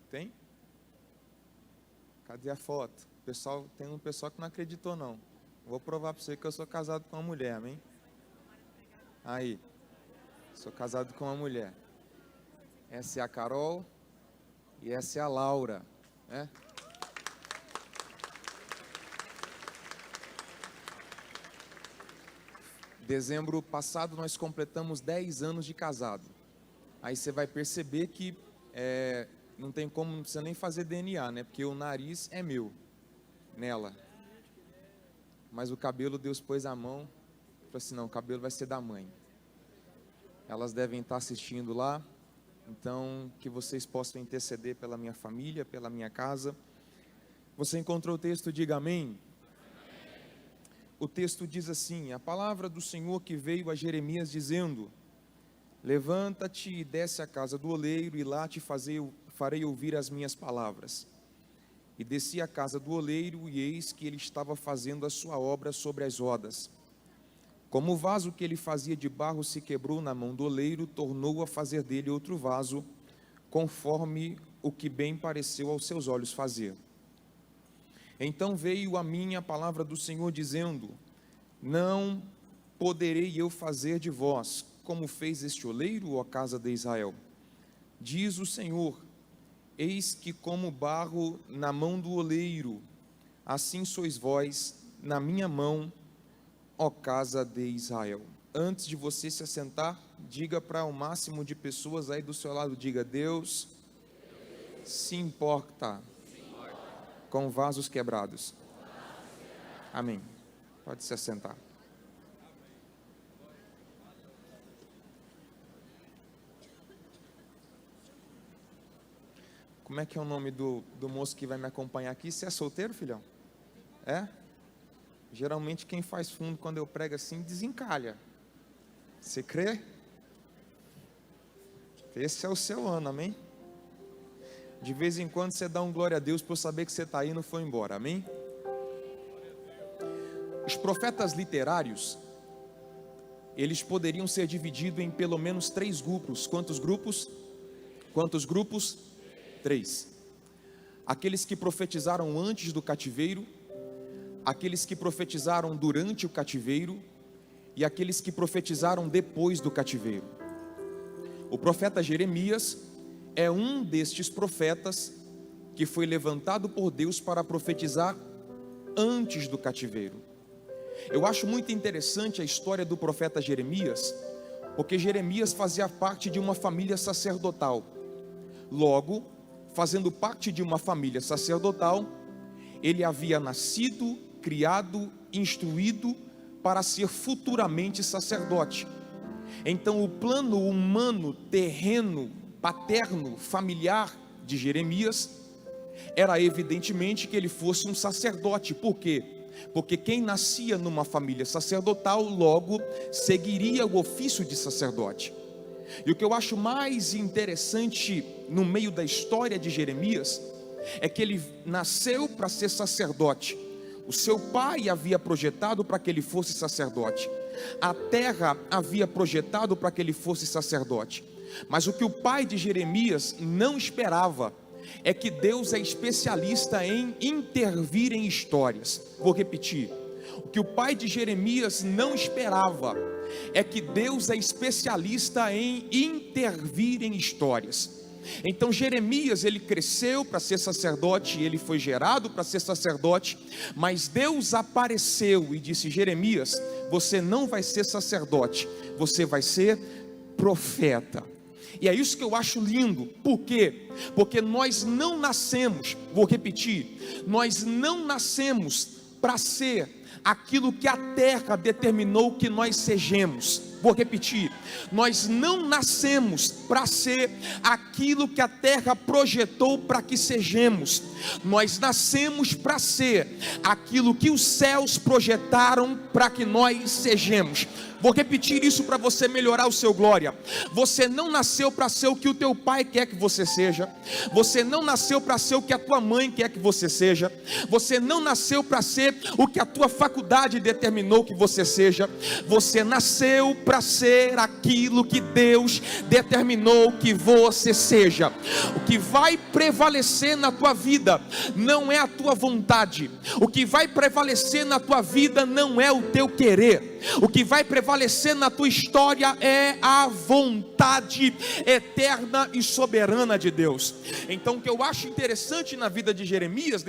Tem? Cadê a foto? Tem um pessoal que não acreditou não. Vou provar para você que eu sou casado com uma mulher, amém? Aí, sou casado com uma mulher. Essa é a Carol e essa é a Laura, né? Dezembro passado nós completamos 10 anos de casado. Aí você vai perceber que não tem como, não precisa nem fazer DNA, né? Porque o nariz é meu, nela. Mas o cabelo Deus pôs a mão, falou assim, não, o cabelo vai ser da mãe. Elas devem estar assistindo lá, então que vocês possam interceder pela minha família, pela minha casa. Você encontrou o texto? Diga amém. O texto diz assim, a palavra do Senhor que veio a Jeremias dizendo, levanta-te e desce à casa do oleiro e lá te farei ouvir as minhas palavras. E desci à casa do oleiro e eis que ele estava fazendo a sua obra sobre as rodas. Como o vaso que ele fazia de barro se quebrou na mão do oleiro, tornou a fazer dele outro vaso, conforme o que bem pareceu aos seus olhos fazer. Então veio a mim a palavra do Senhor dizendo, não poderei eu fazer de vós, como fez este oleiro, ó casa de Israel? Diz o Senhor, eis que como barro na mão do oleiro, assim sois vós na minha mão, ó casa de Israel. Antes de você se assentar, diga para o máximo de pessoas aí do seu lado, diga, Deus se importa com vasos quebrados. Amém. Pode se assentar. Como é que é o nome do moço que vai me acompanhar aqui? Você é solteiro, filhão? É? Geralmente quem faz fundo quando eu prego assim, desencalha. Você crê? Esse é o seu ano, amém? De vez em quando você dá um glória a Deus para eu saber que você está aí e não foi embora, amém? Os profetas literários, eles poderiam ser divididos em pelo menos 3 grupos. Quantos grupos? Quantos grupos? 3. Aqueles que profetizaram antes do cativeiro, aqueles que profetizaram durante o cativeiro e aqueles que profetizaram depois do cativeiro. O profeta Jeremias é um destes profetas que foi levantado por Deus para profetizar antes do cativeiro. Eu acho muito interessante a história do profeta Jeremias, porque Jeremias fazia parte de uma família sacerdotal. Logo, fazendo parte de uma família sacerdotal, ele havia nascido, criado, instruído para ser futuramente sacerdote. Então o plano humano, terreno, paterno, familiar de Jeremias era evidentemente que ele fosse um sacerdote. Por quê? Porque quem nascia numa família sacerdotal logo seguiria o ofício de sacerdote. E o que eu acho mais interessante no meio da história de Jeremias é que ele nasceu para ser sacerdote. O seu pai havia projetado para que ele fosse sacerdote. A terra havia projetado para que ele fosse sacerdote. Mas o que o pai de Jeremias não esperava é que Deus é especialista em intervir em histórias. Vou repetir. O que o pai de Jeremias não esperava é que Deus é especialista em intervir em histórias. Então Jeremias, ele cresceu para ser sacerdote, ele foi gerado para ser sacerdote, mas Deus apareceu e disse, Jeremias, você não vai ser sacerdote, você vai ser profeta. E é isso que eu acho lindo. Por quê? Porque nós não nascemos, vou repetir, nós não nascemos para ser aquilo que a terra determinou que nós sejamos. Vou repetir, nós não nascemos para ser aquilo que a terra projetou para que sejamos. Nós nascemos para ser aquilo que os céus projetaram para que nós sejamos. Vou repetir isso para você melhorar o seu glória. Você não nasceu para ser o que o teu pai quer que você seja. Você não nasceu para ser o que a tua mãe quer que você seja. Você não nasceu para ser o que a tua família faculdade determinou que você seja. Você nasceu para ser aquilo que Deus determinou que você seja. O que vai prevalecer na tua vida não é a tua vontade. O que vai prevalecer na tua vida não é o teu querer. O que vai prevalecer na tua história é a vontade eterna e soberana de Deus. Então, o que eu acho interessante na vida de Jeremias,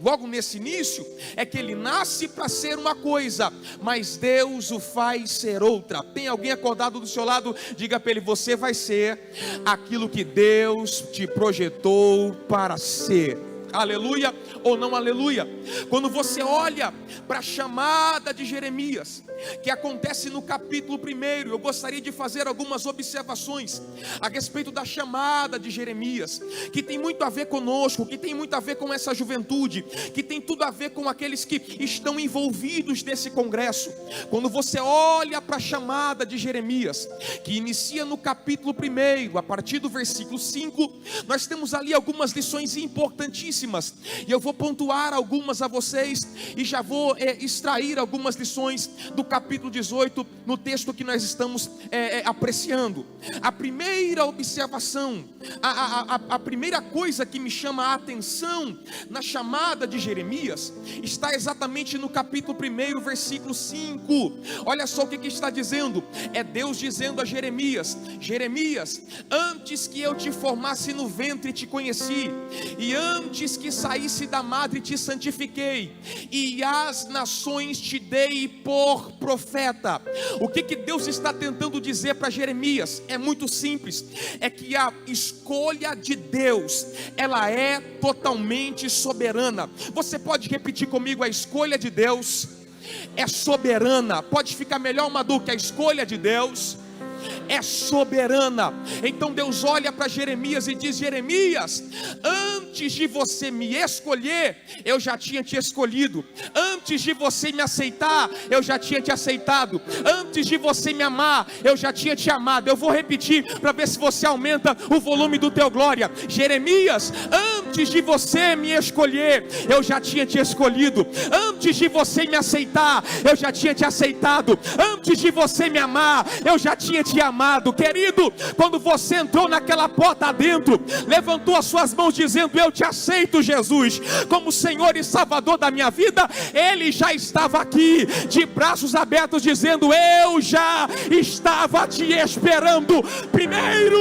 logo nesse início, é que ele nasce para ser uma coisa, mas Deus o faz ser outra. Tem alguém acordado do seu lado? Diga para ele: você vai ser aquilo que Deus te projetou para ser. Aleluia ou não aleluia? Quando você olha para a chamada de Jeremias, que acontece no capítulo 1, eu gostaria de fazer algumas observações a respeito da chamada de Jeremias, que tem muito a ver conosco, que tem muito a ver com essa juventude, que tem tudo a ver com aqueles que estão envolvidos nesse congresso. Quando você olha para a chamada de Jeremias, que inicia no capítulo 1, a partir do versículo 5, nós temos ali algumas lições importantíssimas, e eu vou pontuar algumas a vocês, e já vou extrair algumas lições do capítulo 18, no texto que nós estamos apreciando. A primeira observação, a primeira coisa que me chama a atenção na chamada de Jeremias, está exatamente no capítulo 1, versículo 5. Olha só o que está dizendo. É Deus dizendo a Jeremias: Jeremias, antes que eu te formasse no ventre te conheci, e antes que saísse da madre te santifiquei, e às nações te dei por profeta. O que Deus está tentando dizer para Jeremias? É muito simples, é que a escolha de Deus, ela é totalmente soberana. Você pode repetir comigo: a escolha de Deus é soberana. Pode ficar melhor, Madu, que a escolha de Deus é soberana. Então Deus olha para Jeremias e diz: Jeremias, antes de você me escolher, eu já tinha te escolhido. Antes de você me aceitar, eu já tinha te aceitado. Antes de você me amar, eu já tinha te amado. Eu vou repetir para ver se você aumenta o volume do teu glória. Jeremias, antes de você me escolher, eu já tinha te escolhido. Antes de você me aceitar, eu já tinha te aceitado. Antes de você me amar, eu já tinha te amado. Querido, quando você entrou naquela porta dentro, levantou as suas mãos dizendo: eu te aceito, Jesus, como Senhor e Salvador da minha vida, Ele já estava aqui, de braços abertos, dizendo: eu já estava te esperando primeiro.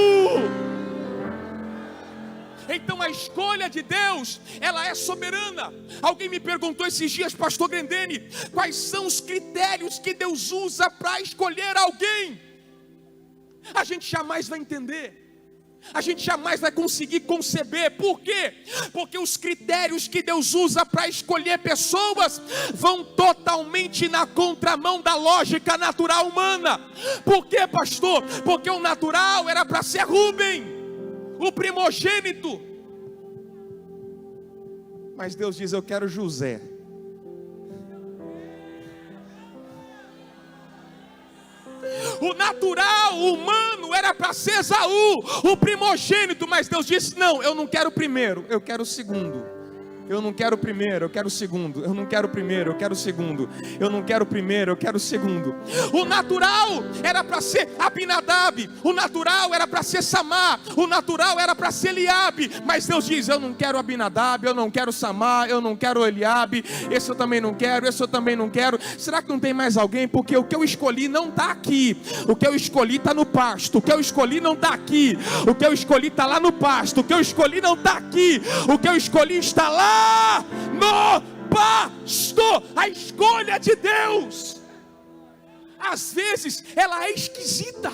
Então a escolha de Deus, ela é soberana. Alguém me perguntou esses dias: pastor Grendene, quais são os critérios que Deus usa para escolher alguém? A gente jamais vai entender, a gente jamais vai conseguir conceber. Por quê? Porque os critérios que Deus usa para escolher pessoas vão totalmente na contramão da lógica natural humana. Por quê, pastor? Porque o natural era para ser Rúben, o primogênito, mas Deus diz: eu quero José. O natural, o humano, era para ser Esaú, o primogênito, mas Deus disse: não, eu não quero o primeiro, eu quero o segundo. Eu não quero o primeiro, eu quero o segundo. Eu não quero o primeiro, eu quero o segundo. Eu não quero o primeiro, eu quero o segundo. O natural era para ser Abinadab, o natural era para ser Samar, o natural era para ser Eliabe, mas Deus diz: eu não quero Abinadab, eu não quero Samar, eu não quero Eliabe, esse eu também não quero, esse eu também não quero. Será que não tem mais alguém? Porque o que eu escolhi não está aqui, o que eu escolhi está no pasto. O que eu escolhi não está aqui, o que eu escolhi está lá no pasto. O que eu escolhi não está aqui, o que eu escolhi está lá no pasto. A escolha de Deus, às vezes, ela é esquisita.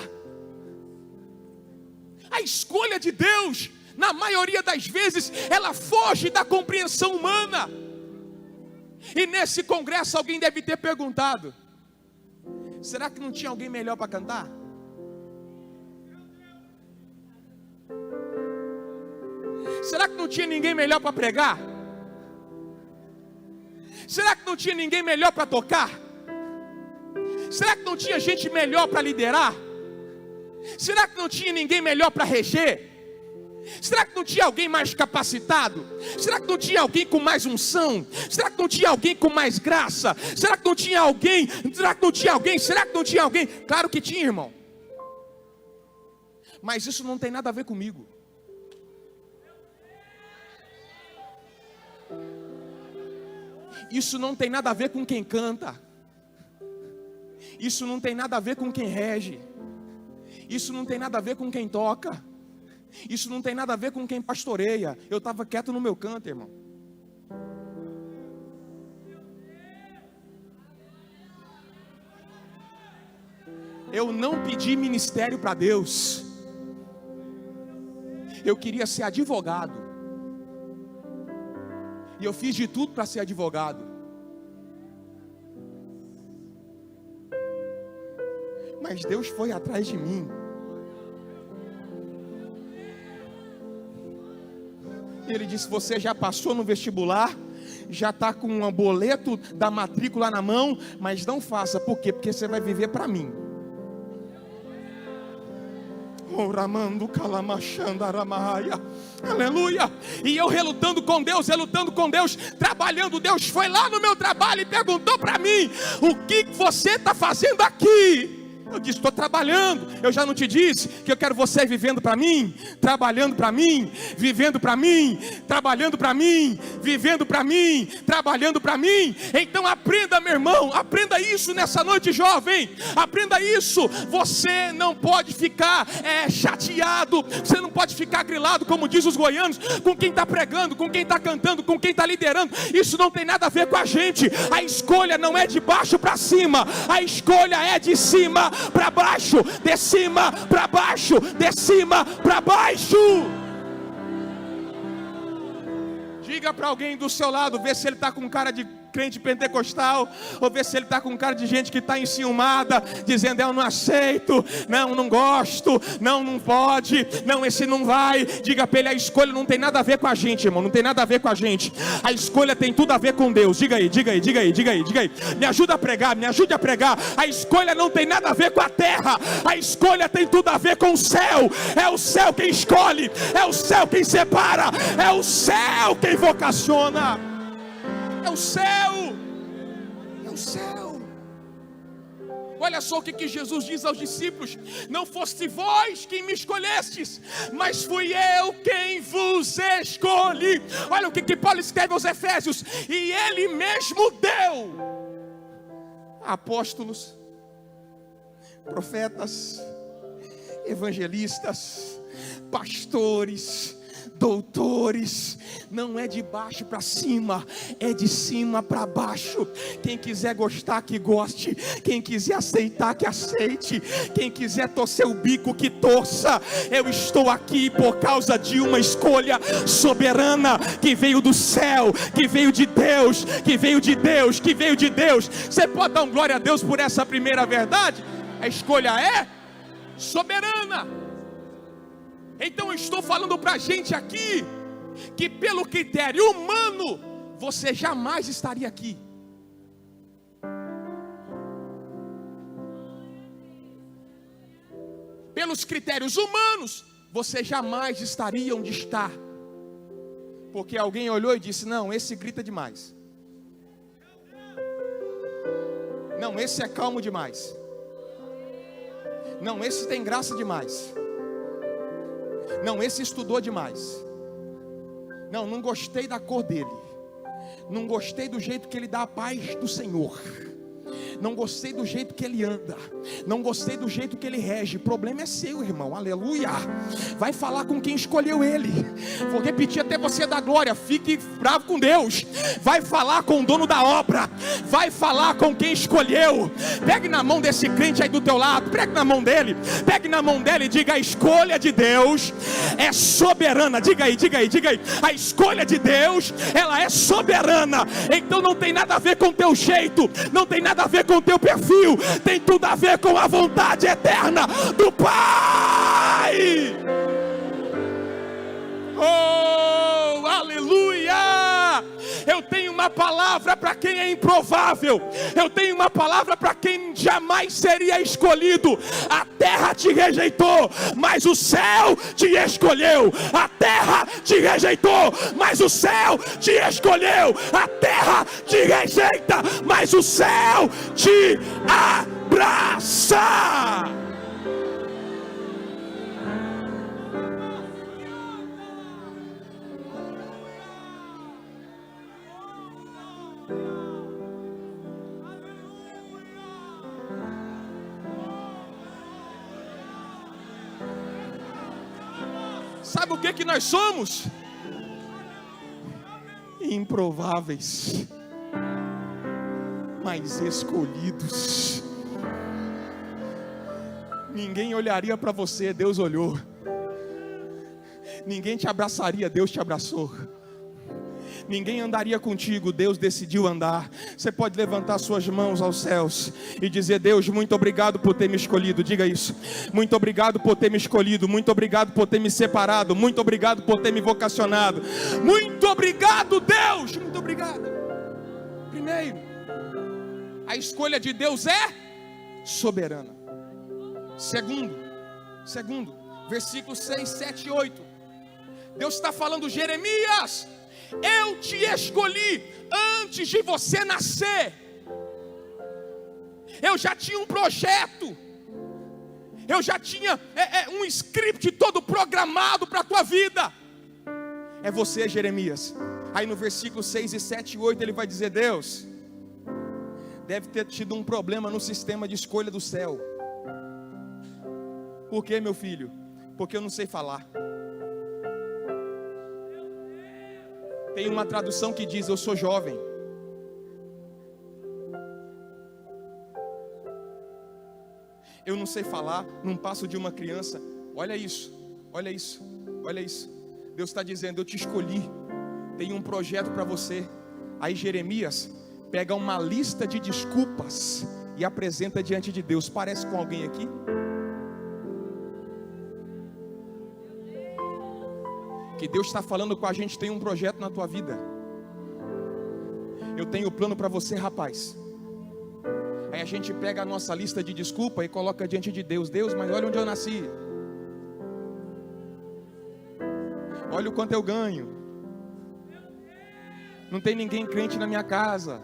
A escolha de Deus, na maioria das vezes, ela foge da compreensão humana. E nesse congresso alguém deve ter perguntado: será que não tinha alguém melhor para cantar? Será que não tinha ninguém melhor para pregar? Será que não tinha ninguém melhor para tocar? Será que não tinha gente melhor para liderar? Será que não tinha ninguém melhor para reger? Será que não tinha alguém mais capacitado? Será que não tinha alguém com mais unção? Será que não tinha alguém com mais graça? Será que não tinha alguém? Será que não tinha alguém? Será que não tinha alguém? Claro que tinha, irmão. Mas isso não tem nada a ver comigo. Isso não tem nada a ver com quem canta. Isso não tem nada a ver com quem rege. Isso não tem nada a ver com quem toca. Isso não tem nada a ver com quem pastoreia. Eu estava quieto no meu canto, irmão. Eu não pedi ministério para Deus. Eu queria ser advogado. E eu fiz de tudo para ser advogado. Mas Deus foi atrás de mim. Ele disse: você já passou no vestibular, já está com um boleto da matrícula na mão, mas não faça. Por quê? Porque você vai viver para mim. Aleluia. E eu relutando com Deus, trabalhando. Deus foi lá no meu trabalho e perguntou para mim: o que você está fazendo aqui? Eu disse: estou trabalhando. Eu já não te disse que eu quero você vivendo para mim, trabalhando para mim, vivendo para mim, trabalhando para mim, vivendo para mim, trabalhando para mim. Então aprenda, meu irmão, aprenda isso nessa noite, jovem. Aprenda isso. Você não pode ficar chateado, você não pode ficar grilado, como diz os goianos, com quem está pregando, com quem está cantando, com quem está liderando. Isso não tem nada a ver com a gente. A escolha não é de baixo para cima, a escolha é de cima para baixo, de cima para baixo, de cima para baixo. Diga para alguém do seu lado, vê se ele está com cara de crente pentecostal, ou vê se ele está com cara de gente que está enciumada, dizendo: eu não aceito, não gosto, não pode, não, esse não vai. Diga para ele: a escolha não tem nada a ver com a gente, irmão, não tem nada a ver com a gente. A escolha tem tudo a ver com Deus. Diga aí. Me ajude a pregar. A escolha não tem nada a ver com a terra, a escolha tem tudo a ver com o céu. É o céu quem escolhe, é o céu quem separa, é o céu quem vocaciona. É o céu. É o céu. Olha só o que Jesus diz aos discípulos: não foste vós quem me escolhestes, mas fui eu quem vos escolhi. Olha o que Paulo escreve aos Efésios: e ele mesmo deu apóstolos, profetas, evangelistas, pastores, doutores. Não é de baixo para cima, é de cima para baixo. Quem quiser gostar, que goste. Quem quiser aceitar, que aceite. Quem quiser torcer o bico, que torça. Eu estou aqui por causa de uma escolha soberana, que veio do céu, que veio de Deus, que veio de Deus, que veio de Deus. Você pode dar um glória a Deus por essa primeira verdade? A escolha é soberana. Então eu estou falando para a gente aqui que pelo critério humano você jamais estaria aqui. Pelos critérios humanos você jamais estaria onde está, porque alguém olhou e disse: não, esse grita demais, não, esse é calmo demais, não, esse tem graça demais, não, esse estudou demais, não gostei da cor dele, não gostei do jeito que ele dá a paz do Senhor, não gostei do jeito que ele anda, não gostei do jeito que ele rege. O problema é seu, irmão, aleluia. Vai falar com quem escolheu ele. Vou repetir até você dar glória. Fique bravo com Deus. Vai falar com o dono da obra, vai falar com quem escolheu. Pegue na mão desse crente aí do teu lado, pegue na mão dele, e diga: a escolha de Deus é soberana. Diga aí, a escolha de Deus, ela é soberana. Então não tem nada a ver com o teu jeito, não tem nada a ver com o teu perfil, tem tudo a ver com a vontade eterna do Pai. Oh, aleluia! Eu tenho uma uma palavra para quem é improvável. Eu tenho uma palavra para quem jamais seria escolhido. A terra te rejeitou, mas o céu te escolheu. A terra te rejeitou, mas o céu te escolheu. A terra te rejeita, mas o céu te abraça. Sabe o que nós somos? Improváveis, mas escolhidos. Ninguém olharia para você, Deus olhou. Ninguém te abraçaria, Deus te abraçou. Ninguém andaria contigo, Deus decidiu andar. Você pode levantar suas mãos aos céus e dizer: Deus, muito obrigado por ter me escolhido. Diga isso: muito obrigado por ter me escolhido, muito obrigado por ter me separado, muito obrigado por ter me vocacionado. Muito obrigado, Deus, muito obrigado. Primeiro, a escolha de Deus é soberana. Segundo, versículos 6, 7 e 8, Deus está falando: Jeremias, eu te escolhi antes de você nascer. Eu já tinha um projeto. Eu já tinha um script todo programado para a tua vida. É você, Jeremias. Aí no versículo 6 e 7 e 8 ele vai dizer: Deus, deve ter tido um problema no sistema de escolha do céu. Por quê, meu filho? Porque eu não sei falar. Tem uma tradução que diz: eu sou jovem. Eu não sei falar, não passo de uma criança. Olha isso, olha isso, olha isso. Deus está dizendo: eu te escolhi, tenho um projeto para você. Aí Jeremias pega uma lista de desculpas e apresenta diante de Deus. Parece com alguém aqui? Que Deus está falando com a gente: tem um projeto na tua vida. Eu tenho plano para você, rapaz. Aí a gente pega a nossa lista de desculpa e coloca diante de Deus: Deus, mas olha onde eu nasci. Olha o quanto eu ganho. Não tem ninguém crente na minha casa.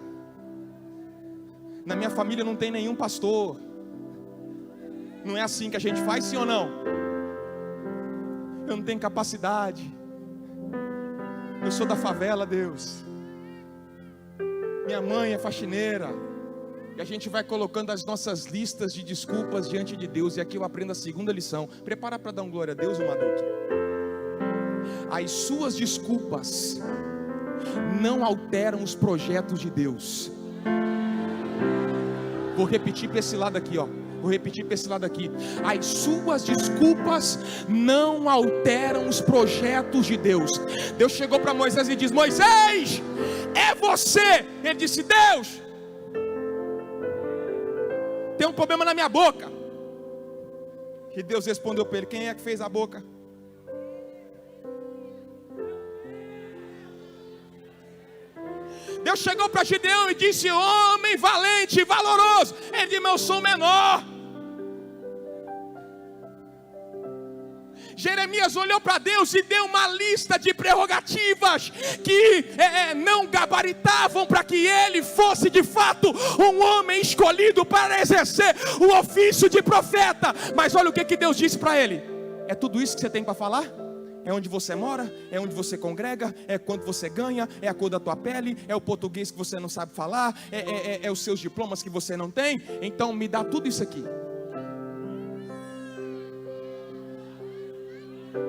Na minha família não tem nenhum pastor. Não é assim que a gente faz, sim ou não? Eu não tenho capacidade. Eu sou da favela, Deus. Minha mãe é faxineira. E a gente vai colocando as nossas listas de desculpas diante de Deus. E aqui eu aprendo a segunda lição. Prepara para dar um glória a Deus, um adulto. As suas desculpas não alteram os projetos de Deus. Vou repetir para esse lado aqui, ó. Vou repetir para esse lado aqui. As suas desculpas não alteram os projetos de Deus. Deus chegou para Moisés e diz: Moisés, é você. Ele disse: Deus, tem um problema na minha boca. E Deus respondeu para ele: quem é que fez a boca? Deus chegou para Gideão e disse: homem valente e valoroso. Ele disse: eu sou menor. Jeremias olhou para Deus e deu uma lista de prerrogativas que não gabaritavam para que ele fosse de fato um homem escolhido para exercer o ofício de profeta. Mas olha o que Deus disse para ele: é tudo isso que você tem para falar? É onde você mora, é onde você congrega, é quanto você ganha, é a cor da tua pele, é o português que você não sabe falar, é os seus diplomas que você não tem. Então me dá tudo isso aqui.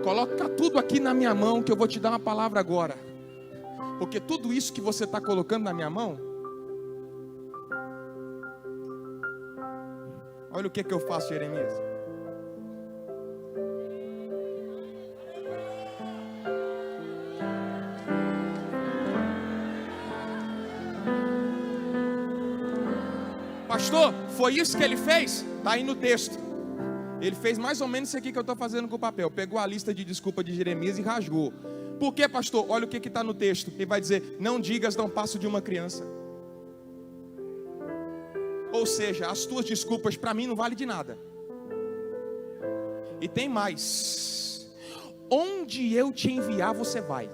Coloca tudo aqui na minha mão, que eu vou te dar uma palavra agora. Porque tudo isso que você está colocando na minha mão, olha o que eu faço, Jeremias. Pastor, foi isso que ele fez? Está aí no texto. Ele fez mais ou menos isso aqui que eu estou fazendo com o papel. Pegou a lista de desculpa de Jeremias e rasgou. Por quê, pastor? Olha o que está no texto. Ele vai dizer: não digas, não passo de uma criança. Ou seja, as tuas desculpas para mim não valem de nada. E tem mais: onde eu te enviar, você vai.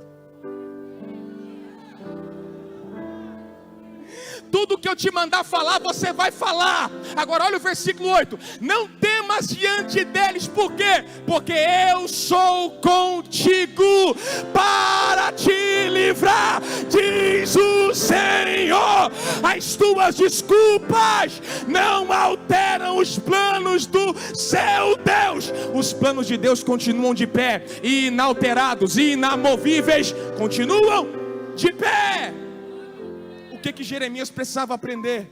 Tudo que eu te mandar falar, você vai falar. Agora olha o versículo 8: não temas diante deles. Por quê? Porque eu sou contigo para te livrar, diz o Senhor. As tuas desculpas não alteram os planos do seu Deus. Os planos de Deus continuam de pé, inalterados, inamovíveis, continuam de pé. O que Jeremias precisava aprender?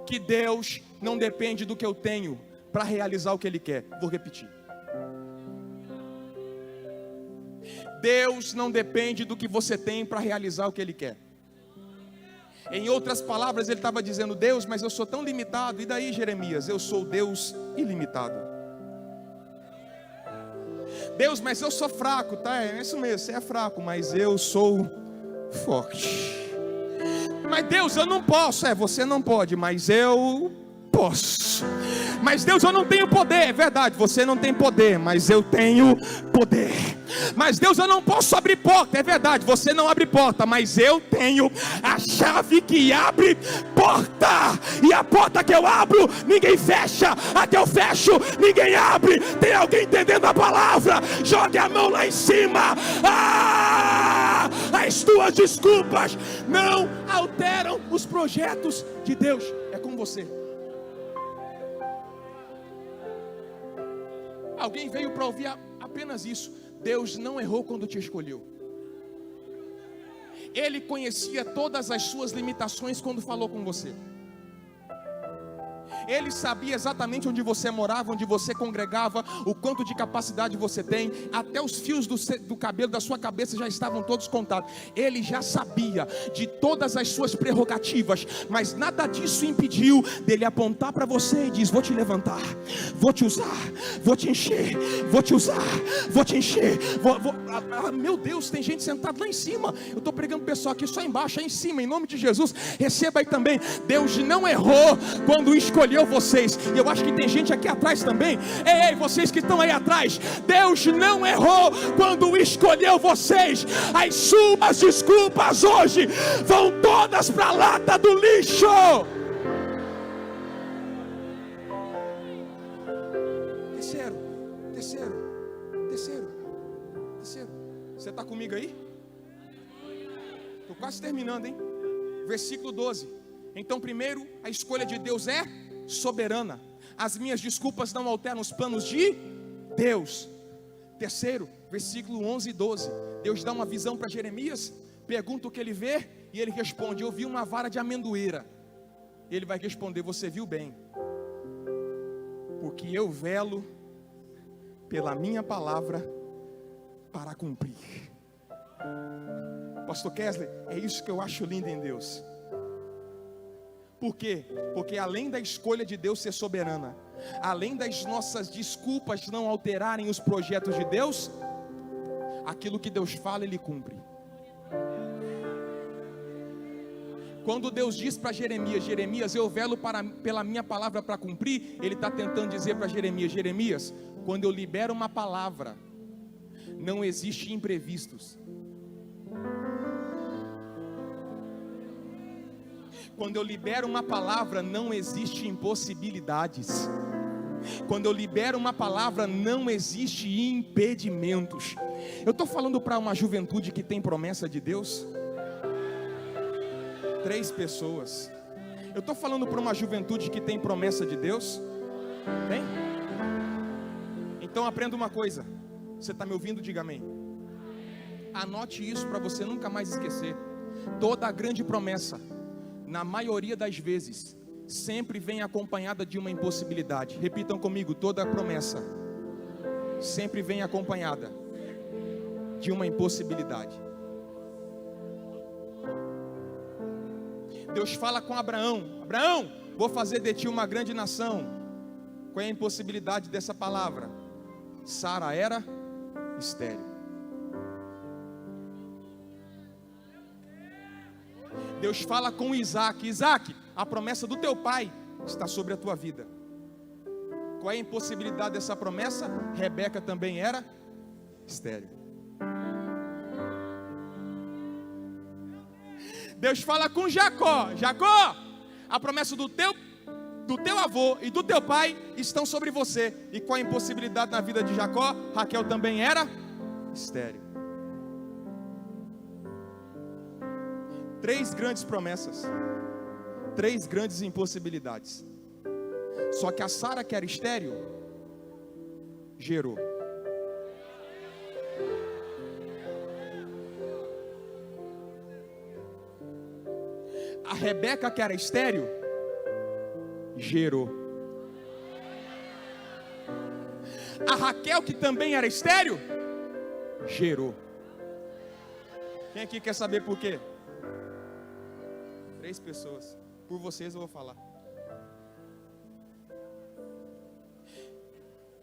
Que Deus não depende do que eu tenho para realizar o que Ele quer. Vou repetir: Deus não depende do que você tem para realizar o que Ele quer. Em outras palavras, ele estava dizendo: Deus, mas eu sou tão limitado. E daí, Jeremias? Eu sou Deus ilimitado. Deus, mas eu sou fraco, tá? É isso mesmo, você é fraco, mas eu sou forte. Mas Deus, eu não posso. Você não pode, mas eu posso. Mas Deus, eu não tenho poder. É verdade, você não tem poder, mas eu tenho poder. Mas Deus, eu não posso abrir porta. É verdade, você não abre porta, mas eu tenho a chave que abre porta. E a porta que eu abro, ninguém fecha. A que eu fecho, ninguém abre. Tem alguém entendendo a palavra? Jogue a mão lá em cima. As tuas desculpas não alteram os projetos de Deus. É com você. Alguém veio para ouvir apenas isso. Deus não errou quando te escolheu. Ele conhecia todas as suas limitações quando falou com você. Ele sabia exatamente onde você morava, onde você congregava, o quanto de capacidade você tem. Até os fios do cabelo da sua cabeça já estavam todos contados. Ele já sabia de todas as suas prerrogativas, mas nada disso impediu dele apontar para você e diz: vou te levantar, vou te usar, vou te encher, vou te usar, vou te encher. Meu Deus, tem gente sentada lá em cima. Eu estou pregando pessoal aqui só embaixo, aí em cima, em nome de Jesus. Receba aí também. Deus não errou quando escolheu vocês. E eu acho que tem gente aqui atrás também. Ei, vocês que estão aí atrás, Deus não errou quando escolheu vocês. As suas desculpas hoje vão todas para a lata do lixo. Terceiro. Você está comigo aí? Estou quase terminando, hein? Versículo 12. Então, primeiro, a escolha de Deus é soberana. As minhas desculpas não alteram os planos de Deus. Terceiro, versículo 11 e 12. Deus dá uma visão para Jeremias, pergunta o que ele vê, e ele responde: eu vi uma vara de amendoeira. Ele vai responder: você viu bem, porque eu velo pela minha palavra para cumprir. Pastor Kesley, é isso que eu acho lindo em Deus. Por quê? Porque além da escolha de Deus ser soberana, além das nossas desculpas não alterarem os projetos de Deus, aquilo que Deus fala, Ele cumpre. Quando Deus diz para Jeremias: Jeremias, eu velo pela minha palavra para cumprir, Ele está tentando dizer para Jeremias: Jeremias, quando eu libero uma palavra, não existe imprevistos. Quando eu libero uma palavra, não existe impossibilidades. Quando eu libero uma palavra, não existe impedimentos. Eu estou falando para uma juventude que tem promessa de Deus. 3 pessoas. Eu estou falando para uma juventude que tem promessa de Deus. Tem? Então aprenda uma coisa. Você está me ouvindo? Diga amém. Anote isso para você nunca mais esquecer. Toda a grande promessa, na maioria das vezes, sempre vem acompanhada de uma impossibilidade. Repitam comigo: toda promessa sempre vem acompanhada de uma impossibilidade. Deus fala com Abraão: Abraão, vou fazer de ti uma grande nação. Qual é a impossibilidade dessa palavra? Sara era estéril. Deus fala com Isaac: Isaac, a promessa do teu pai está sobre a tua vida. Qual é a impossibilidade dessa promessa? Rebeca também era estéril. Deus fala com Jacó: Jacó, a promessa do teu avô e do teu pai estão sobre você. E qual a impossibilidade na vida de Jacó? Raquel também era estéril. 3 grandes promessas, 3 grandes impossibilidades. Só que a Sara, que era estéril, gerou. A Rebeca, que era estéril, gerou. A Raquel, que também era estéril, gerou. Quem aqui quer saber por quê? 3 pessoas. Por vocês eu vou falar.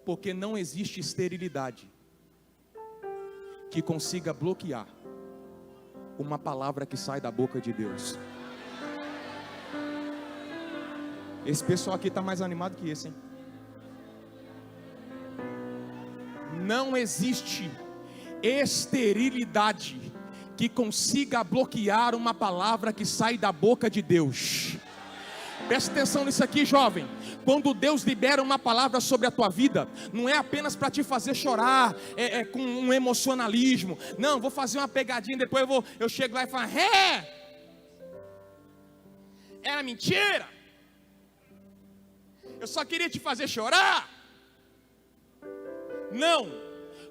Porque não existe esterilidade que consiga bloquear uma palavra que sai da boca de Deus. Esse pessoal aqui está mais animado que esse, hein? Não existe esterilidade que consiga bloquear uma palavra que sai da boca de Deus. Presta atenção nisso aqui, jovem. Quando Deus libera uma palavra sobre a tua vida, não é apenas para te fazer chorar, com um emocionalismo. Não, vou fazer uma pegadinha, depois eu chego lá e falo: era mentira. Eu só queria te fazer chorar. Não.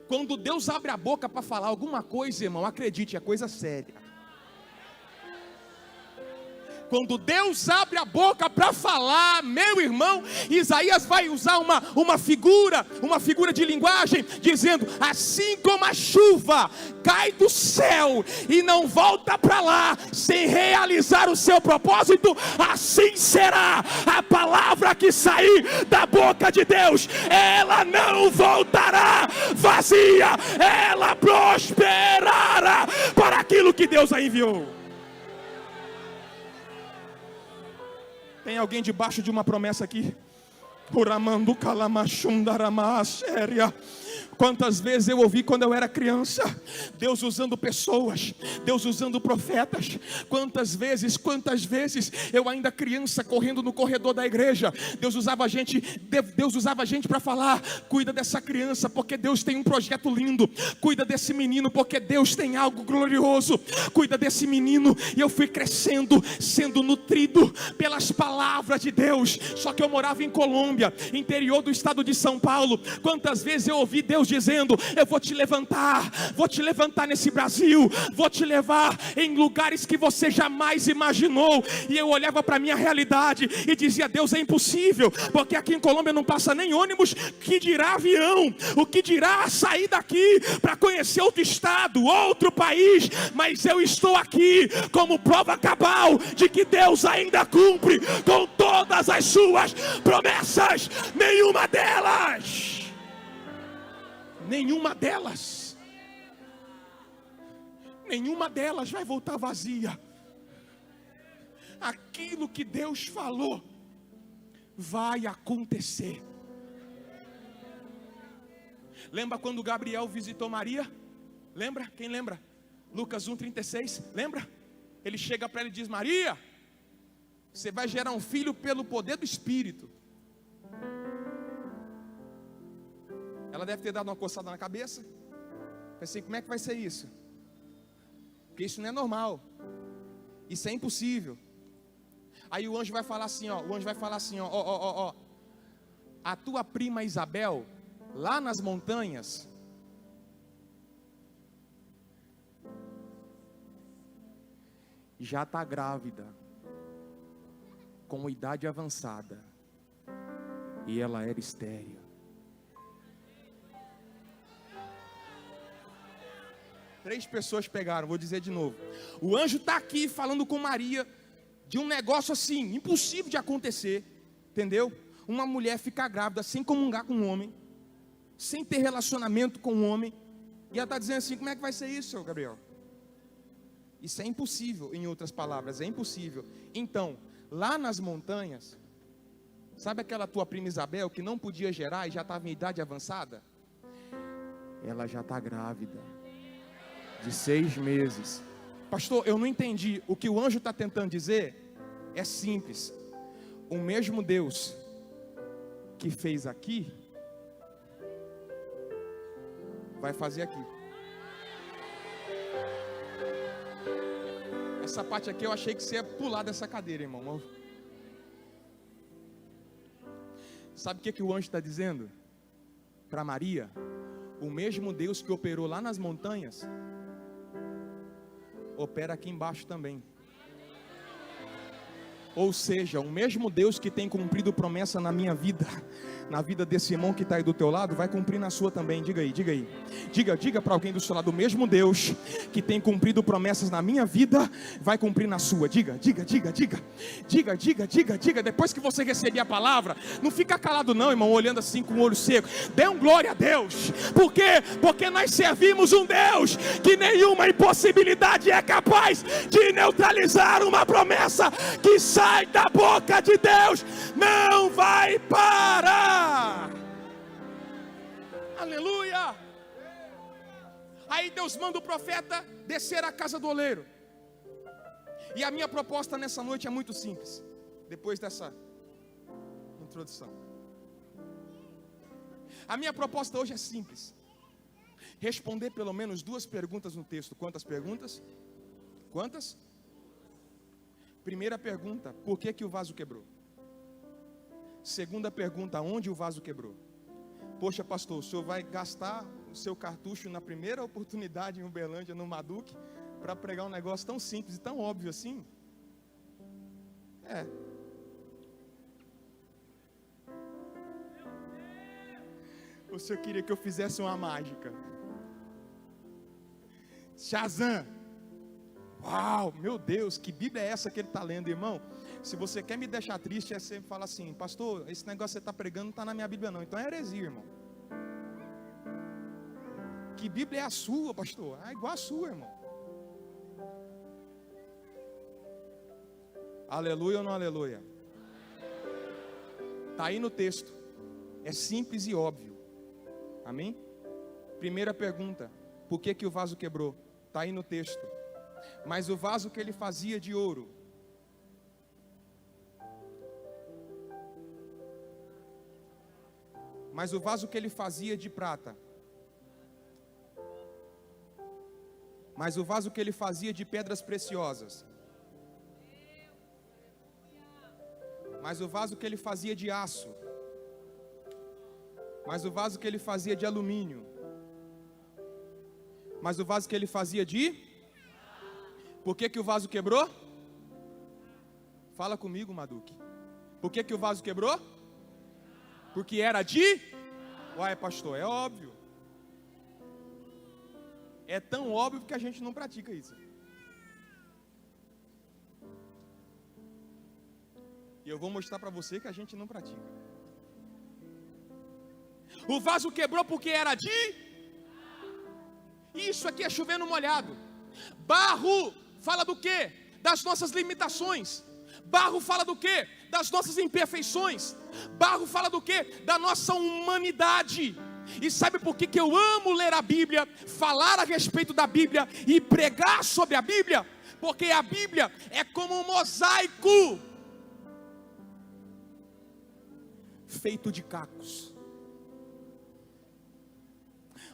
Quando Deus abre a boca para falar alguma coisa, irmão, acredite, é coisa séria. Quando Deus abre a boca para falar, meu irmão, Isaías vai usar uma figura de linguagem, dizendo: assim como a chuva cai do céu e não volta para lá sem realizar o seu propósito, assim será a palavra que sair da boca de Deus. Ela não voltará vazia, ela prosperará para aquilo que Deus a enviou. Tem alguém debaixo de uma promessa aqui? Quantas vezes eu ouvi quando eu era criança, Deus usando pessoas, Deus usando profetas. Quantas vezes eu ainda criança, correndo no corredor da igreja, Deus usava a gente para falar: cuida dessa criança, porque Deus tem um projeto lindo. Cuida desse menino, porque Deus tem algo glorioso. Cuida desse menino. E eu fui crescendo, sendo nutrido pelas palavras de Deus. Só que eu morava em Colômbia, interior do estado de São Paulo. Quantas vezes eu ouvi Deus dizendo: eu vou te levantar nesse Brasil, vou te levar em lugares que você jamais imaginou. E eu olhava para a minha realidade e dizia: Deus, é impossível, porque aqui em Colômbia não passa nem ônibus, que dirá avião, o que dirá sair daqui para conhecer outro estado, outro país. Mas eu estou aqui como prova cabal de que Deus ainda cumpre com todas as suas promessas. Nenhuma delas vai voltar vazia. Aquilo que Deus falou vai acontecer. Lembra quando Gabriel visitou Maria? Lembra? Quem lembra? Lucas 1,36, lembra? Ele chega para ela e diz: Maria, você vai gerar um filho pelo poder do Espírito. Ela deve ter dado uma coçada na cabeça. Pensei: como é que vai ser isso? Porque isso não é normal. Isso é impossível. Aí o anjo vai falar assim, ó, a tua prima Isabel, lá nas montanhas, já está grávida, com idade avançada, e ela era estéril. Três pessoas pegaram, vou dizer de novo. O anjo está aqui falando com Maria de um negócio assim, impossível de acontecer, entendeu? Uma mulher ficar grávida sem comungar com um homem, sem ter relacionamento com um homem, e ela está dizendo assim: como é que vai ser isso, seu Gabriel? Isso é impossível, em outras palavras, é impossível. Então, lá nas montanhas, sabe aquela tua prima Isabel que não podia gerar e já estava em idade avançada? Ela já está grávida, de 6 meses. Pastor, eu não entendi. O que o anjo está tentando dizer é simples. O mesmo Deus que fez aqui, vai fazer aqui. Essa parte aqui eu achei que você ia pular dessa cadeira, irmão. Sabe o que o anjo está dizendo? Para Maria, o mesmo Deus que operou lá nas montanhas, opera aqui embaixo também. Ou seja, o mesmo Deus que tem cumprido promessa na minha vida, na vida desse irmão que está aí do teu lado, vai cumprir na sua também. Diga aí, diga aí. Diga para alguém do seu lado, o mesmo Deus que tem cumprido promessas na minha vida, vai cumprir na sua. Diga. Depois que você receber a palavra, não fica calado não, irmão, olhando assim com o olho seco. Dê um glória a Deus. Por quê? Porque nós servimos um Deus que nenhuma impossibilidade é capaz de neutralizar uma promessa que sai da boca de Deus. Não vai parar. Aleluia. Aí Deus manda o profeta descer à casa do oleiro. E a minha proposta nessa noite é muito simples. Depois dessa introdução, a minha proposta hoje é simples. Responder pelo menos 2 perguntas no texto. Quantas perguntas? Quantas? Primeira pergunta, por que o vaso quebrou? Segunda pergunta, onde o vaso quebrou? Poxa, pastor, o senhor vai gastar o seu cartucho na primeira oportunidade em Uberlândia, no Maduc, para pregar um negócio tão simples e tão óbvio assim? O senhor queria que eu fizesse uma mágica? Shazam! Uau, meu Deus, que Bíblia é essa que ele está lendo, irmão? Se você quer me deixar triste, é sempre falar assim: pastor, esse negócio que você está pregando não está na minha Bíblia não. Então é heresia, irmão. Que Bíblia é a sua, pastor? É igual a sua, irmão. Aleluia ou não aleluia? Está aí no texto. É simples e óbvio. Amém? Primeira pergunta, por que o vaso quebrou? Está aí no texto. Mas o vaso que ele fazia de ouro, mas o vaso que ele fazia de prata, mas o vaso que ele fazia de pedras preciosas, mas o vaso que ele fazia de aço, mas o vaso que ele fazia de alumínio, mas o vaso que ele fazia de... Por que o vaso quebrou? Fala comigo, Maduque. Por que o vaso quebrou? Porque era de... Uai, pastor, é óbvio. É tão óbvio que a gente não pratica isso. E eu vou mostrar para você que a gente não pratica. O vaso quebrou porque era de... Isso aqui é chovendo molhado. Barro fala do quê? Das nossas limitações. Barro fala do quê? Das nossas imperfeições. Barro fala do quê? Da nossa humanidade. E sabe por que eu amo ler a Bíblia, falar a respeito da Bíblia e pregar sobre a Bíblia? Porque a Bíblia é como um mosaico feito de cacos.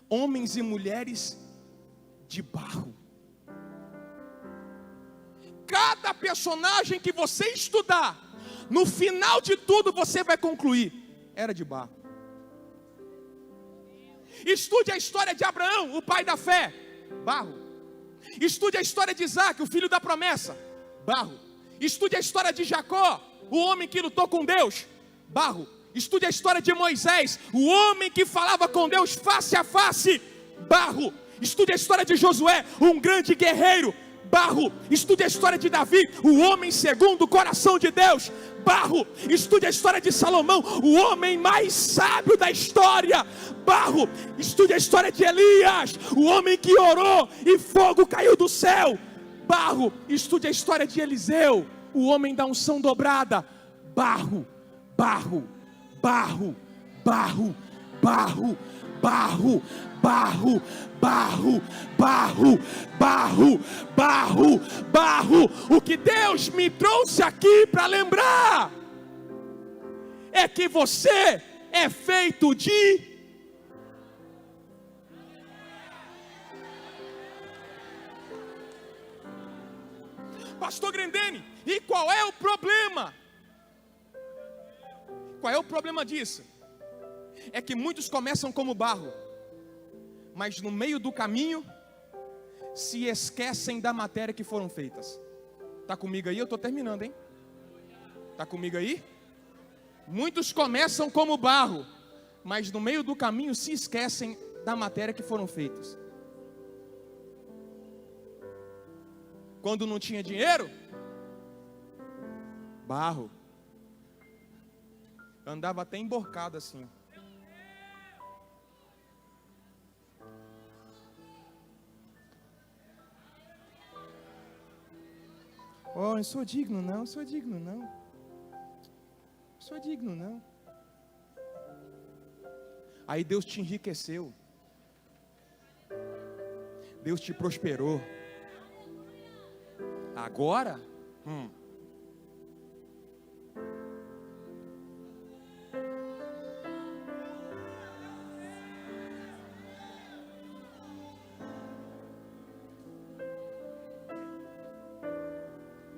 Homens e mulheres de barro. Cada personagem que você estudar, no final de tudo você vai concluir: era de barro. Estude a história de Abraão, o pai da fé, barro. Estude a história de Isaac, o filho da promessa, barro. Estude a história de Jacó, o homem que lutou com Deus, barro. Estude a história de Moisés, o homem que falava com Deus face a face, barro. Estude a história de Josué, um grande guerreiro, barro. Estude a história de Davi, o homem segundo o coração de Deus, barro. Estude a história de Salomão, o homem mais sábio da história, barro. Estude a história de Elias, o homem que orou e fogo caiu do céu, Barro, estude a história de Eliseu, o homem da unção dobrada. Barro, barro, barro, barro, barro, barro, barro, barro, barro, barro, barro, barro. O que Deus me trouxe aqui para lembrar é que você é feito de... Pastor Grendene, e qual é o problema? Qual é o problema disso? É que muitos começam como barro, mas no meio do caminho se esquecem da matéria que foram feitas. Está comigo aí? Eu estou terminando, hein? Está comigo aí? Muitos começam como barro, mas no meio do caminho se esquecem da matéria que foram feitas. Quando não tinha dinheiro, barro. Andava até emborcado assim. Oh, eu sou digno não, sou digno não. Sou digno não. Aí Deus te enriqueceu. Deus te prosperou. Agora,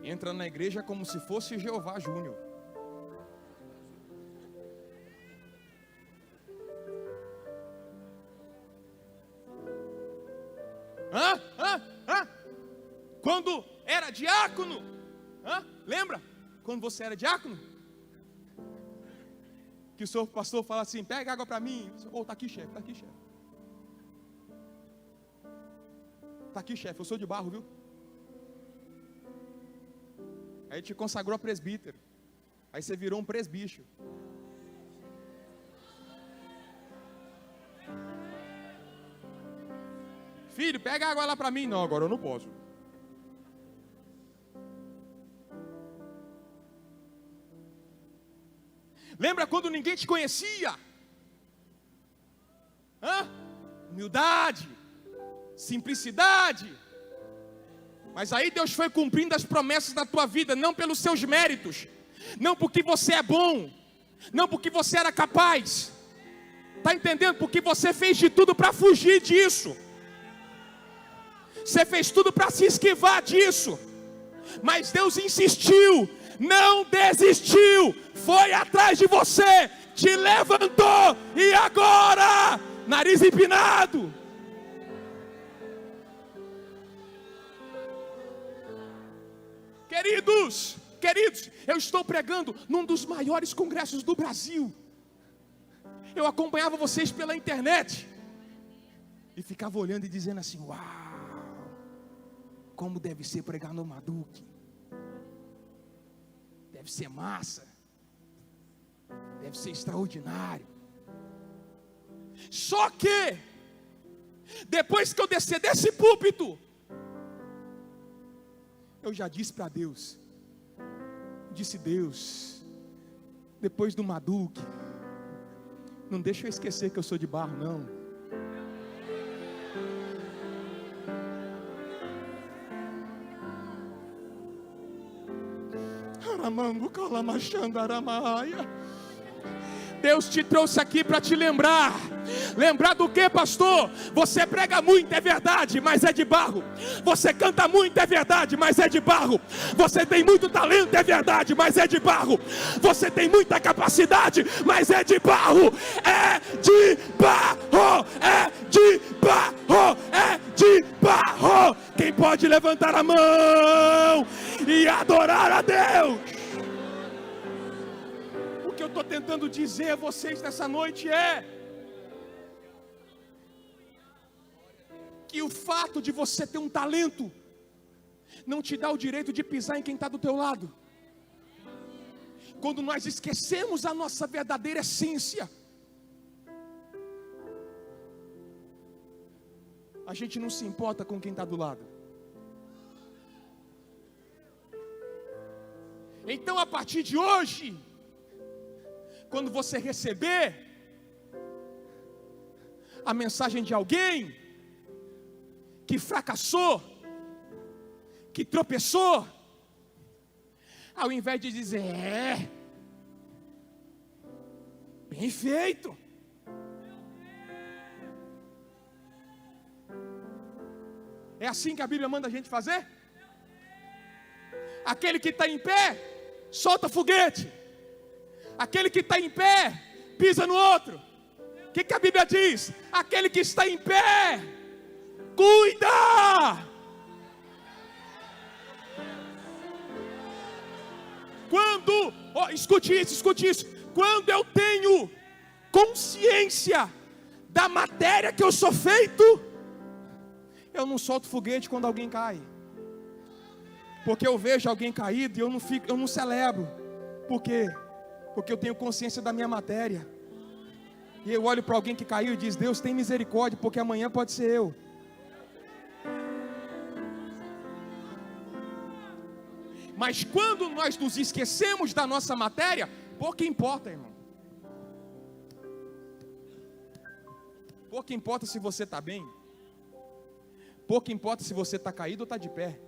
entra na igreja como se fosse Jeová Júnior. Quando era diácono, lembra? Quando você era diácono, que o senhor pastor fala assim: pega água para mim. Oh, tá aqui, chefe, tá aqui, chefe. Tá aqui, chefe, eu sou de barro, viu? Aí te consagrou a presbítero. Aí você virou um presbicho. Filho, pega água lá para mim. Não, agora eu não posso. Lembra quando ninguém te conhecia? Humildade, simplicidade. Mas aí Deus foi cumprindo as promessas da tua vida, não pelos seus méritos, não porque você é bom, não porque você era capaz. Está entendendo? Porque você fez de tudo para fugir disso. Você fez tudo para se esquivar disso. Mas Deus insistiu, não desistiu, foi atrás de você, te levantou, e agora, nariz empinado. Queridos, eu estou pregando num dos maiores congressos do Brasil. Eu acompanhava vocês pela internet e ficava olhando e dizendo assim: uau, como deve ser pregar no Maduque. Deve ser massa, deve ser extraordinário. Só que depois que eu descer desse púlpito, eu já disse para Deus, disse: Deus, depois do Maduque, não deixa eu esquecer que eu sou de barro não. Deus te trouxe aqui para te lembrar. Lembrar do que, pastor? Você prega muito, é verdade, mas é de barro. Você canta muito, é verdade, mas é de barro. Você tem muito talento, é verdade, mas é de barro. Você tem muita capacidade, mas é de barro. É de barro, é de barro, é de barro. Quem pode levantar a mão e adorar a Deus? O que eu estou tentando dizer a vocês nessa noite é que o fato de você ter um talento não te dá o direito de pisar em quem está do teu lado. Quando nós esquecemos a nossa verdadeira essência, a gente não se importa com quem está do lado. Então, a partir de hoje, quando você receber a mensagem de alguém que fracassou, que tropeçou, ao invés de dizer, bem feito, é assim que a Bíblia manda a gente fazer? Aquele que está em pé, solta foguete. Aquele que está em pé, pisa no outro. O que a Bíblia diz? Aquele que está em pé, cuida. Quando, escute isso. Quando eu tenho consciência da matéria que eu sou feito, eu não solto foguete quando alguém cai. Porque eu vejo alguém caído e eu não celebro. Por quê? Porque eu tenho consciência da minha matéria. E eu olho para alguém que caiu e diz, Deus tem misericórdia, porque amanhã pode ser eu. Mas quando nós nos esquecemos da nossa matéria, pouco importa, irmão. Pouco importa se você está bem. Pouco importa se você está caído ou está de pé.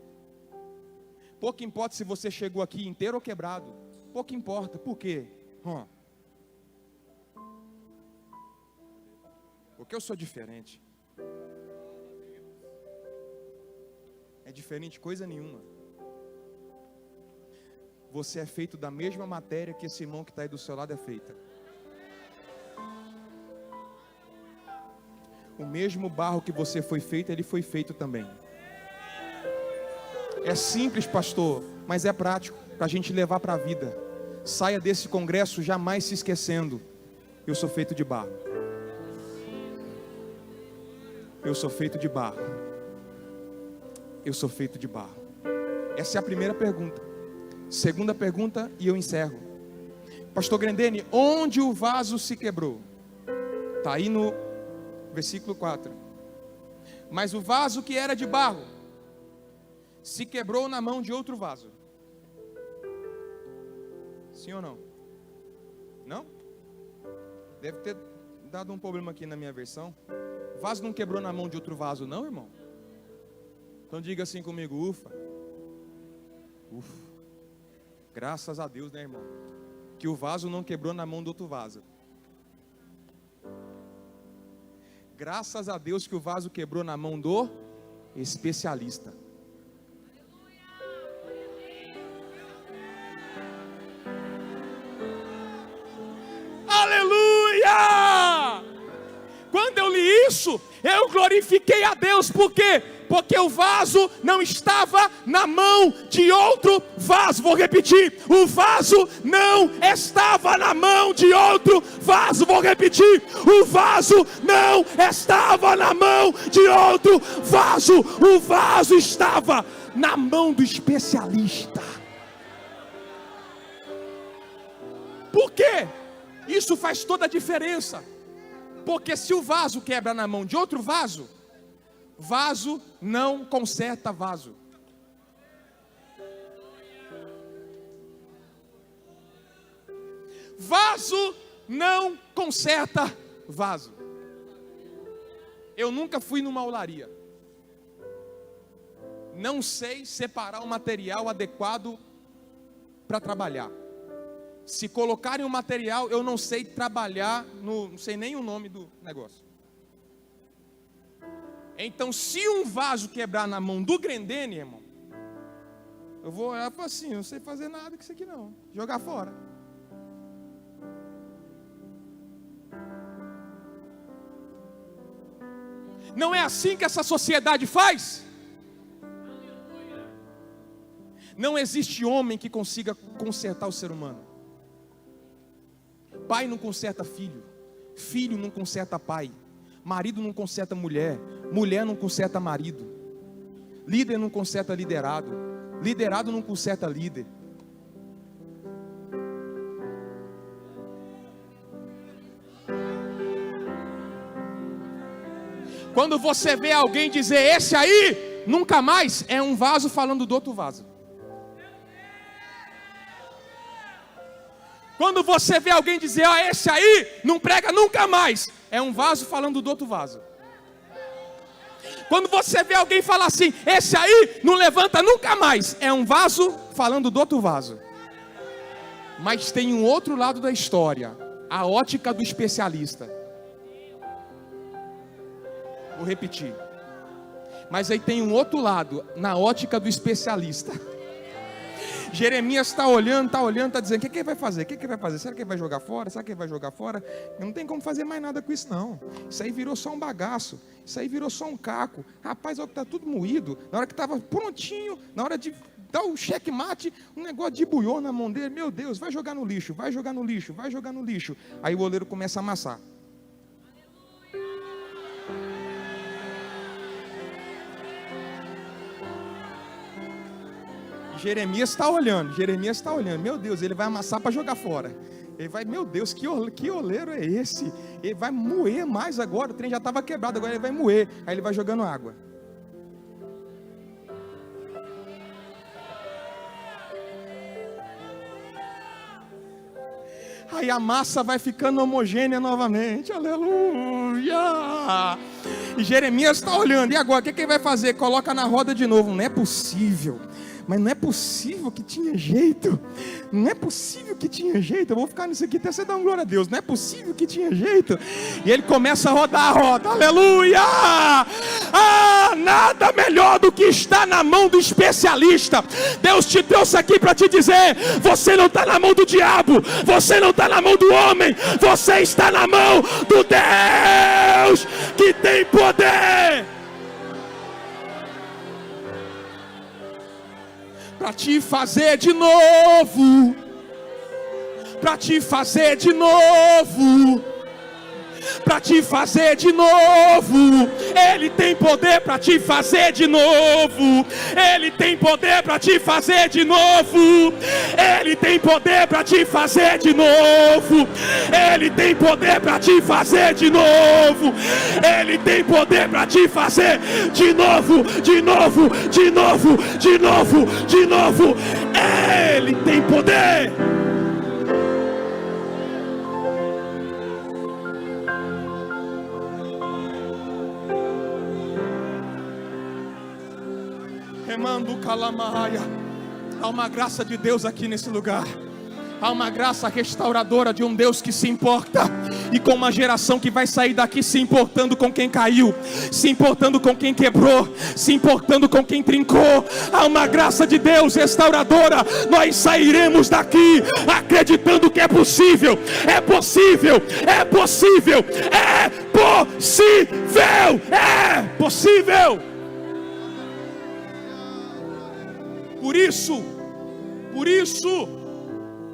Pouco importa se você chegou aqui inteiro ou quebrado. Pouco importa. Por quê? Porque eu sou diferente. É diferente coisa nenhuma. Você é feito da mesma matéria que esse irmão que está aí do seu lado é feita. O mesmo barro que você foi feito, ele foi feito também. É simples, pastor, mas é prático, para a gente levar para a vida. Saia desse congresso jamais se esquecendo, eu sou feito de barro. Eu sou feito de barro. Eu sou feito de barro. Essa é a primeira pergunta. Segunda pergunta e eu encerro. Pastor Grendene, onde o vaso se quebrou? Está aí no versículo 4. Mas o vaso que era de barro se quebrou na mão de outro vaso. Sim ou não? Não? Deve ter dado um problema aqui na minha versão. O vaso não quebrou na mão de outro vaso não, irmão? Então diga assim comigo, ufa. Ufa. Graças a Deus, né, irmão? Que o vaso não quebrou na mão do outro vaso. Graças a Deus que o vaso quebrou na mão do especialista. Aleluia! Quando eu li isso, eu glorifiquei a Deus. Por quê? Porque o vaso não estava na mão de outro vaso. Vou repetir, o vaso não estava na mão de outro vaso. Vou repetir, o vaso não estava na mão de outro vaso. O vaso estava na mão do especialista. Por quê? Isso faz toda a diferença. Porque se o vaso quebra na mão de outro vaso, vaso não conserta vaso. Vaso não conserta vaso. Eu nunca fui numa olaria. Não sei separar o material adequado para trabalhar. Se colocarem um material, eu não sei trabalhar, não sei nem o nome do negócio. Então, se um vaso quebrar na mão do Grendene, irmão, eu vou olhar e falar assim, eu não sei fazer nada com isso aqui não, jogar fora. Não é assim que essa sociedade faz? Não existe homem que consiga consertar o ser humano. Pai não conserta filho, filho não conserta pai, marido não conserta mulher, mulher não conserta marido, líder não conserta liderado, liderado não conserta líder. Quando você vê alguém dizer esse aí, nunca mais, é um vaso falando do outro vaso. Quando você vê alguém dizer, ó, esse aí não prega nunca mais, é um vaso falando do outro vaso. Quando você vê alguém falar assim, esse aí não levanta nunca mais, é um vaso falando do outro vaso. Mas tem um outro lado da história, a ótica do especialista. Vou repetir. Mas aí tem um outro lado, na ótica do especialista. Jeremias está olhando, está dizendo, o que ele vai fazer? O que ele vai fazer? Será que ele vai jogar fora? Será que ele vai jogar fora? Não tem como fazer mais nada com isso não. Isso aí virou só um bagaço. Isso aí virou só um caco. Rapaz, olha que está tudo moído. Na hora que estava prontinho, na hora de dar o checkmate, um negócio de buiô na mão dele. Meu Deus, vai jogar no lixo, vai jogar no lixo, vai jogar no lixo. Aí o oleiro começa a amassar. Jeremias está olhando, meu Deus, ele vai amassar para jogar fora. Ele vai, meu Deus, que oleiro é esse? Ele vai moer mais agora, o trem já estava quebrado, agora ele vai moer. Aí ele vai jogando água. Aí a massa vai ficando homogênea novamente, aleluia. E Jeremias está olhando, e agora, o que ele vai fazer? Coloca na roda de novo, não é possível. Mas não é possível que tinha jeito. Não é possível que tinha jeito. Eu vou ficar nisso aqui até você dar um glória a Deus. Não é possível que tinha jeito. E ele começa a rodar a roda. Aleluia! Ah, nada melhor do que estar na mão do especialista. Deus te trouxe aqui para te dizer: você não está na mão do diabo. Você não está na mão do homem. Você está na mão do Deus que tem poder para te fazer de novo, para te fazer de novo, para te fazer de novo. Ele tem poder para te fazer de novo. Ele tem poder para te fazer de novo. Ele tem poder para te fazer de novo. Ele tem poder para te fazer de novo. Ele tem poder para te fazer de novo, de novo, de novo, de novo, de novo. Ele tem poder. Remando calamaia. Há uma graça de Deus aqui nesse lugar. Há uma graça restauradora de um Deus que se importa. E com uma geração que vai sair daqui se importando com quem caiu, se importando com quem quebrou, se importando com quem trincou. Há uma graça de Deus restauradora. Nós sairemos daqui acreditando que é possível. É possível, é possível, é possível, é possível.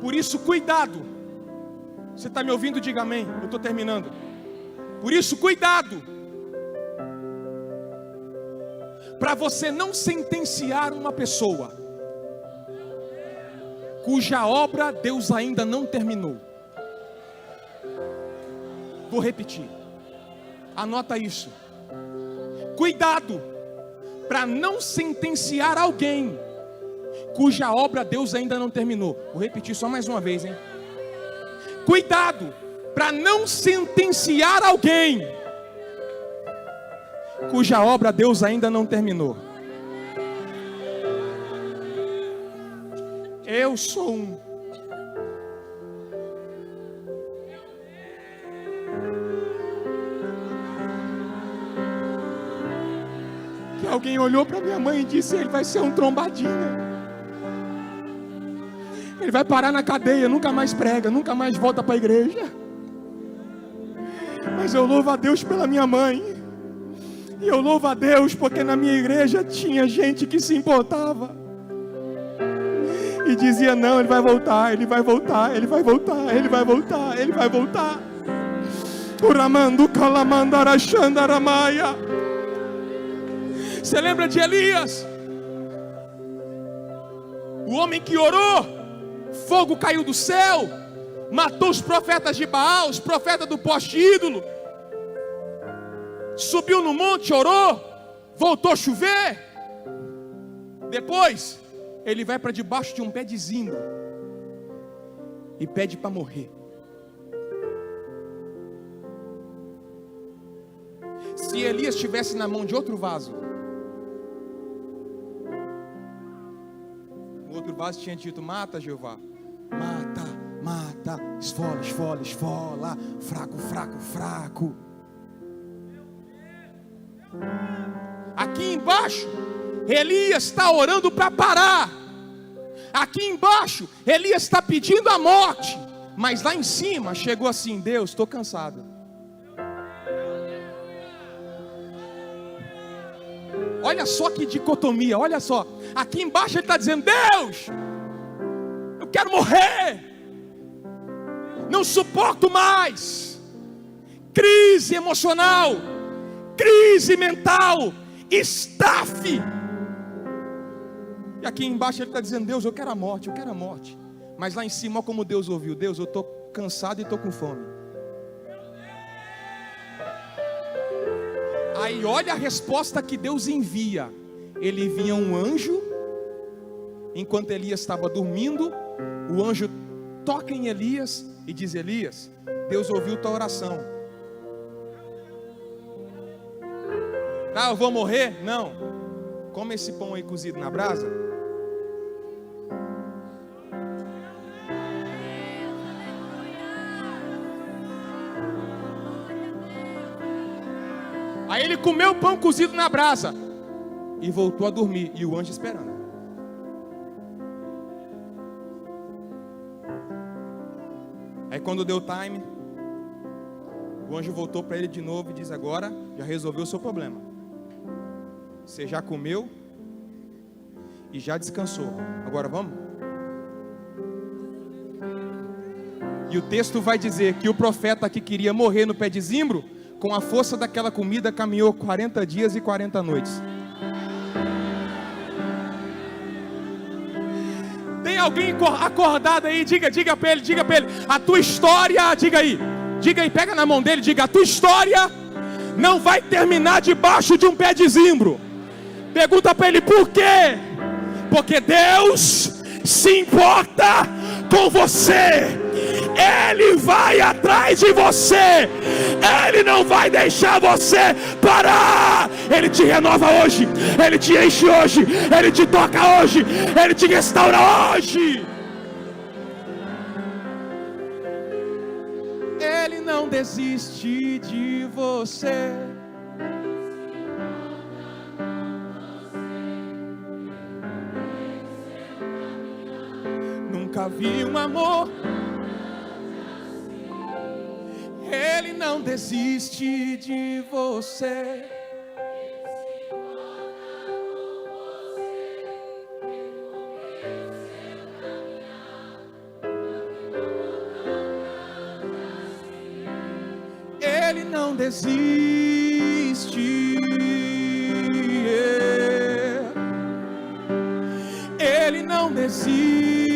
Por isso, cuidado. Você está me ouvindo? Diga amém. Eu estou terminando. Por isso, cuidado, para você não sentenciar uma pessoa cuja obra Deus ainda não terminou. Vou repetir. Anota isso. Cuidado para não sentenciar alguém cuja obra Deus ainda não terminou. Vou repetir só mais uma vez, hein? Cuidado para não sentenciar alguém cuja obra Deus ainda não terminou. Eu sou um. Que alguém olhou para minha mãe e disse: ele vai ser um trombadinha. Ele vai parar na cadeia, nunca mais prega, nunca mais volta para a igreja. Mas eu louvo a Deus pela minha mãe. E eu louvo a Deus porque na minha igreja tinha gente que se importava. E dizia: não, ele vai voltar, ele vai voltar, ele vai voltar, ele vai voltar, ele vai voltar. Você lembra de Elias? O homem que orou, fogo caiu do céu, matou os profetas de Baal, os profetas do poste ídolo. Subiu no monte, orou, voltou a chover. Depois, ele vai para debaixo de um pé de zimbro. e pede para morrer. Se Elias estivesse na mão de outro vaso, o outro vaso tinha dito: mata, Jeová, mata, mata, esfola, esfola, esfola, fraco, fraco, fraco. Aqui embaixo, Elias está orando para parar. Aqui embaixo, Elias está pedindo a morte. Mas lá em cima, chegou assim: Deus, estou cansado. Olha só que dicotomia, olha só. Aqui embaixo ele está dizendo: Deus, eu quero morrer, não suporto mais. Crise emocional, crise mental, estafe. E aqui embaixo ele está dizendo: Deus, eu quero a morte, eu quero a morte. Mas lá em cima, olha como Deus ouviu: Deus, eu estou cansado e estou com fome. Aí olha a resposta que Deus envia. Ele envia um anjo. Enquanto Elias estava dormindo, o anjo toca em Elias e diz: Elias, Deus ouviu tua oração. Tá, eu vou morrer? Não. Come esse pão aí cozido na brasa. Aí ele comeu o pão cozido na brasa e voltou a dormir, e o anjo esperando. Aí quando deu time, o anjo voltou para ele de novo e diz: agora já resolveu o seu problema. Você já comeu e já descansou. Agora vamos? E o texto vai dizer que o profeta que queria morrer no pé de zimbro, com a força daquela comida, caminhou 40 dias e 40 noites. Tem alguém acordado aí? Diga para ele, a tua história, diga aí, pega na mão dele, diga: a tua história não vai terminar debaixo de um pé de zimbro. Pergunta para ele: por quê? Porque Deus se importa com você. Ele vai atrás de você. Ele não vai deixar você parar. Ele te renova hoje. Ele te enche hoje. Ele te toca hoje. Ele te restaura hoje. Ele não desiste de você. Nunca vi um amor. Ele não desiste de você. Ele não desiste. Ele não desiste.